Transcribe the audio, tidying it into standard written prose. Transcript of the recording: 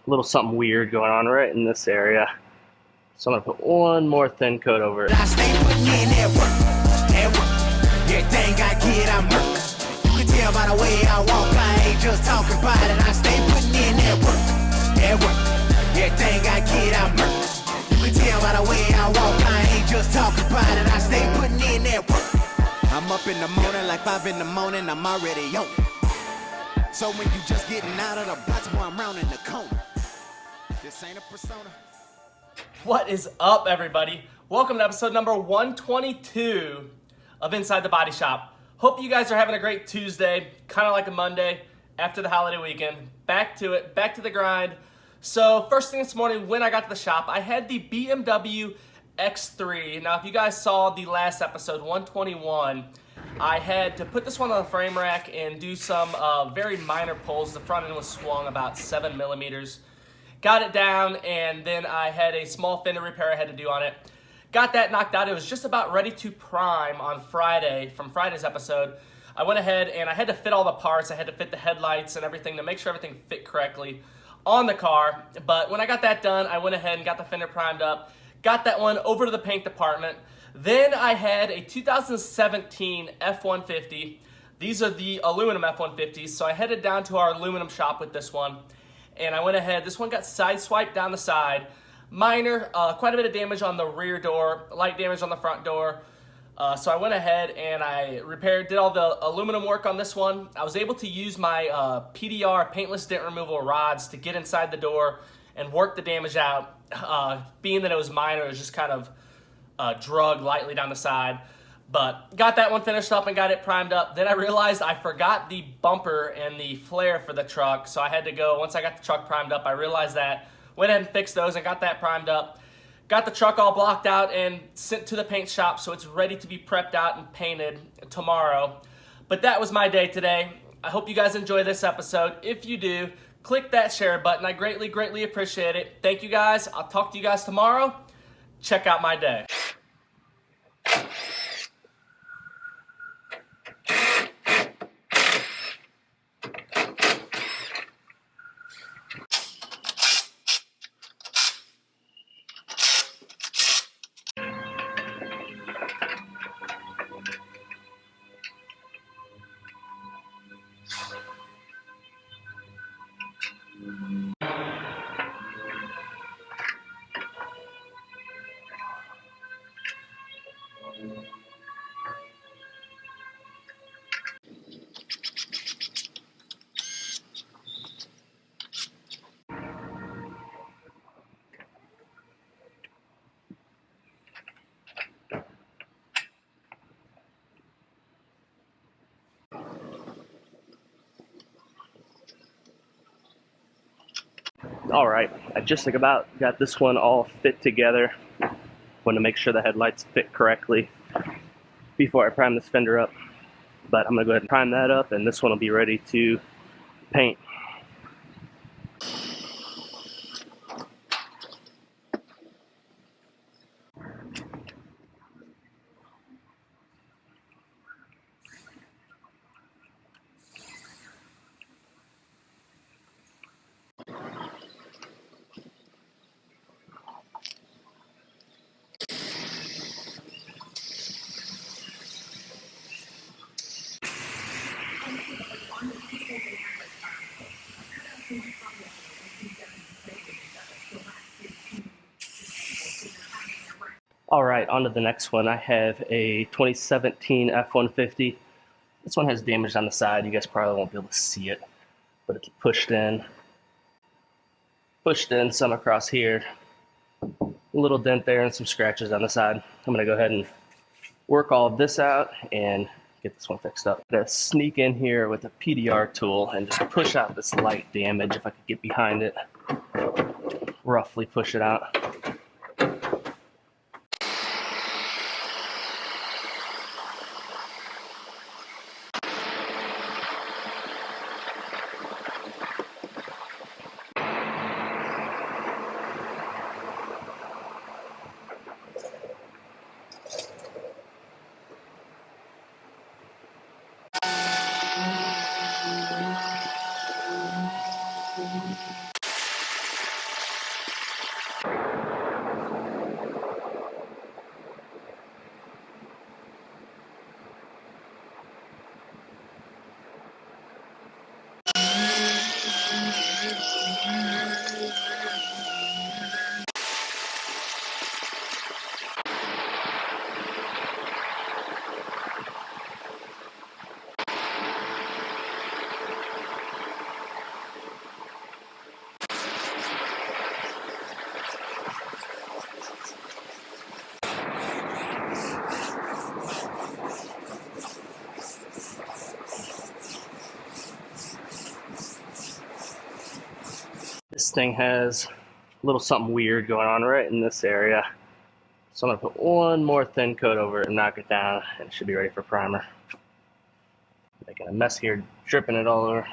little something weird going on right in this area. So I'm gonna put one more thin coat over it. I stay putting in that work. Everything I get, I'm work. You can tell by the way I walk, I ain't just talking about it. I stay putting in that work. Everything I get, I'm work. You can tell by the way I walk, I ain't just talking about it. I stay putting in that work. I'm up in the morning like 5 in the morning, I'm already on. So when you just getting out of the box, boy, I'm rounding the corner. This ain't a persona. What is up, everybody? Welcome to episode number 122 of Inside the Body Shop. Hope you guys are having a great Tuesday, kind of like a Monday after the holiday weekend. Back to it, back to the grind. So first thing this morning when I got to the shop, I had the BMW X3. Now if you guys saw the last episode, 121, I had to put this one on the frame rack and do some very minor pulls. The front end was swung about 7 millimeters. Got it down, and then I had a small fender repair I had to do on it. Got that knocked out. It was just about ready to prime on Friday, from Friday's episode. I went ahead and I had to fit all the parts. I had to fit the headlights and everything to make sure everything fit correctly on the car. But when I got that done, I went ahead and got the fender primed up, got that one over to the paint department. Then I had a 2017 F150. These are the aluminum F150s, so I headed down to our aluminum shop with this one. And I went ahead, this one got sideswiped down the side. Minor, quite a bit of damage on the rear door, light damage on the front door. So I went ahead and I did all the aluminum work on this one. I was able to use my PDR, paintless dent removal rods, to get inside the door and work the damage out. Being that it was minor, it was just kind of drug lightly down the side. But got that one finished up and got it primed up. Then I realized I forgot the bumper and the flare for the truck. So I had to go, once I got the truck primed up, I realized that. Went ahead and fixed those and got that primed up. Got the truck all blocked out and sent to the paint shop so it's ready to be prepped out and painted tomorrow. But that was my day today. I hope you guys enjoy this episode. If you do, click that share button. I greatly, greatly appreciate it. Thank you guys. I'll talk to you guys tomorrow. Check out my day. All right, I just about got this one all fit together. Want to make sure the headlights fit correctly before I prime this fender up. But I'm gonna go ahead and prime that up, and this one will be ready to paint. All right, on to the next one. I have a 2017 F150. This one has damage on the side. You guys probably won't be able to see it, but it's pushed in some across here. A little dent there and some scratches on the side. I'm gonna go ahead and work all of this out and get this one fixed up. I'm gonna sneak in here with a PDR tool and just push out this light damage. If I could get behind it, roughly push it out. This thing has a little something weird going on right in this area. So I'm gonna put one more thin coat over it and knock it down, and it should be ready for primer. Making a mess here, dripping it all over.